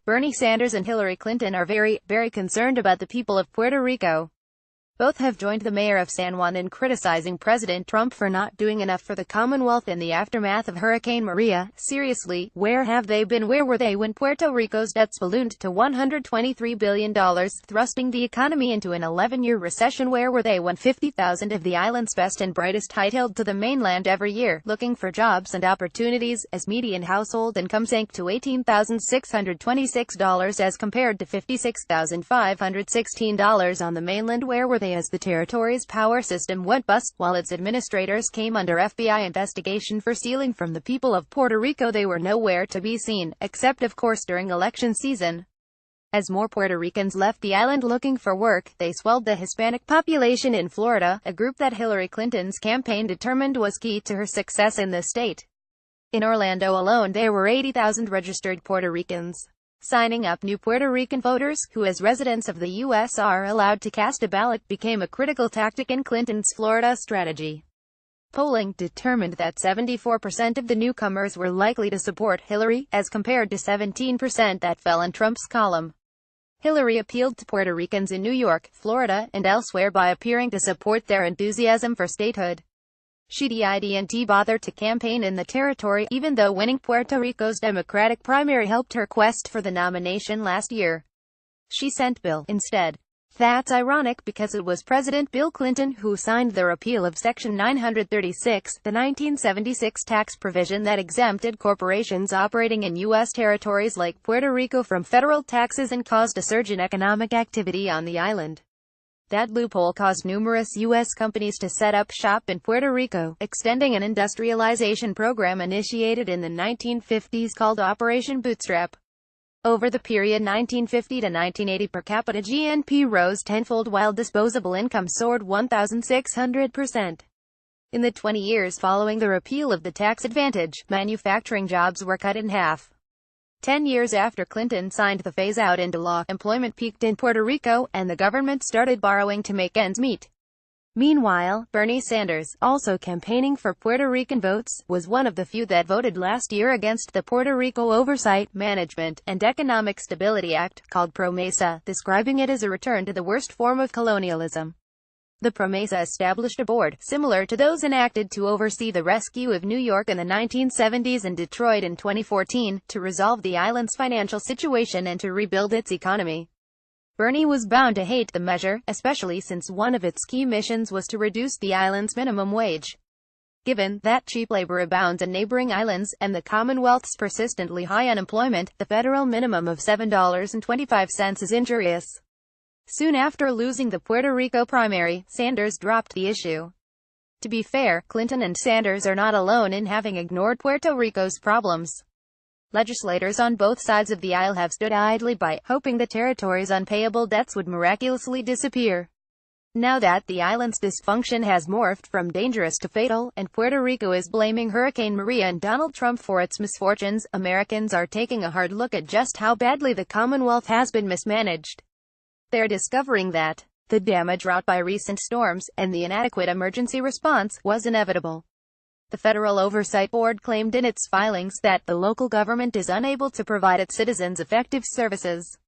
Bernie Sanders and Hillary Clinton are very, very concerned about the people of Puerto Rico. Both have joined the mayor of San Juan in criticizing President Trump for not doing enough for the Commonwealth in the aftermath of Hurricane Maria. Seriously, where have they been? Where were they when Puerto Rico's debts ballooned to $123 billion, thrusting the economy into an 11-year recession? Where were they when 50,000 of the island's best and brightest hightailed to the mainland every year, looking for jobs and opportunities, as median household income sank to $18,626 as compared to $56,516 on the mainland? Where were they as the territory's power system went bust, while its administrators came under FBI investigation for stealing from the people of Puerto Rico? They were nowhere to be seen, except of course during election season. As more Puerto Ricans left the island looking for work, they swelled the Hispanic population in Florida, a group that Hillary Clinton's campaign determined was key to her success in the state. In Orlando alone there were 80,000 registered Puerto Ricans. Signing up new Puerto Rican voters, who as residents of the U.S. are allowed to cast a ballot, became a critical tactic in Clinton's Florida strategy. Polling determined that 74% of the newcomers were likely to support Hillary, as compared to 17% that fell in Trump's column. Hillary appealed to Puerto Ricans in New York, Florida, and elsewhere by appearing to support their enthusiasm for statehood. She didn't bother to campaign in the territory, even though winning Puerto Rico's Democratic primary helped her quest for the nomination last year. She sent Bill instead. That's ironic because it was President Bill Clinton who signed the repeal of Section 936, the 1976 tax provision that exempted corporations operating in U.S. territories like Puerto Rico from federal taxes and caused a surge in economic activity on the island. That loophole caused numerous U.S. companies to set up shop in Puerto Rico, extending an industrialization program initiated in the 1950s called Operation Bootstrap. Over the period 1950 to 1980, per capita GNP rose tenfold while disposable income soared 1,600%. In the 20 years following the repeal of the tax advantage, manufacturing jobs were cut in half. 10 years after Clinton signed the phase-out into law, employment peaked in Puerto Rico, and the government started borrowing to make ends meet. Meanwhile, Bernie Sanders, also campaigning for Puerto Rican votes, was one of the few that voted last year against the Puerto Rico Oversight, Management, and Economic Stability Act, called PROMESA, describing it as a return to the worst form of colonialism. The PROMESA established a board, similar to those enacted to oversee the rescue of New York in the 1970s and Detroit in 2014, to resolve the island's financial situation and to rebuild its economy. Bernie was bound to hate the measure, especially since one of its key missions was to reduce the island's minimum wage. Given that cheap labor abounds in neighboring islands, and the Commonwealth's persistently high unemployment, the federal minimum of $7.25 is injurious. Soon after losing the Puerto Rico primary, Sanders dropped the issue. To be fair, Clinton and Sanders are not alone in having ignored Puerto Rico's problems. Legislators on both sides of the aisle have stood idly by, hoping the territory's unpayable debts would miraculously disappear. Now that the island's dysfunction has morphed from dangerous to fatal, and Puerto Rico is blaming Hurricane Maria and Donald Trump for its misfortunes, Americans are taking a hard look at just how badly the Commonwealth has been mismanaged. They're discovering that the damage wrought by recent storms, and the inadequate emergency response, was inevitable. The Federal Oversight Board claimed in its filings that the local government is unable to provide its citizens effective services.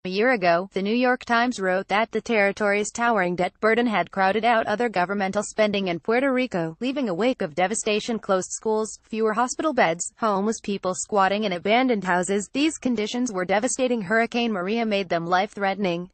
A year ago, the New York Times wrote that the territory's towering debt burden had crowded out other governmental spending in Puerto Rico, leaving a wake of devastation: closed schools, fewer hospital beds, homeless people squatting in abandoned houses. These conditions were devastating. Hurricane Maria made them life-threatening.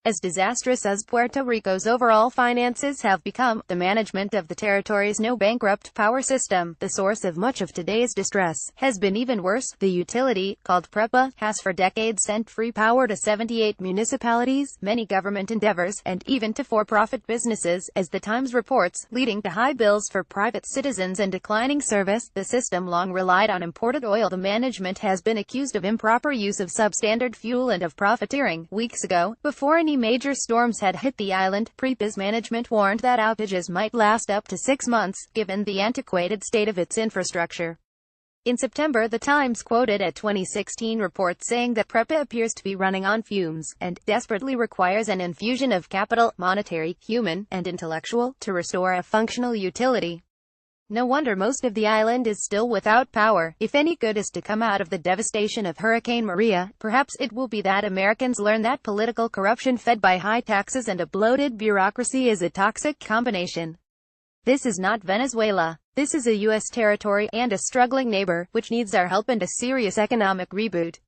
As disastrous as Puerto Rico's overall finances have become, the management of the territory's no-bankrupt power system, the source of much of today's distress, has been even worse. The utility, called PREPA, has for decades sent free power to 78 municipalities, many government endeavors, and even to for-profit businesses, as the Times reports, leading to high bills for private citizens and declining service. The system long relied on imported oil. The management has been accused of improper use of substandard fuel and of profiteering. Weeks ago, before any major storms had hit the island, PREPA's management warned that outages might last up to 6 months, given the antiquated state of its infrastructure. In September, the Times quoted a 2016 report saying that PREPA appears to be running on fumes, and desperately requires an infusion of capital, monetary, human, and intellectual, to restore a functional utility. No wonder most of the island is still without power. If any good is to come out of the devastation of Hurricane Maria, perhaps it will be that Americans learn that political corruption fed by high taxes and a bloated bureaucracy is a toxic combination. This is not Venezuela. This is a U.S. territory, and a struggling neighbor, which needs our help and a serious economic reboot.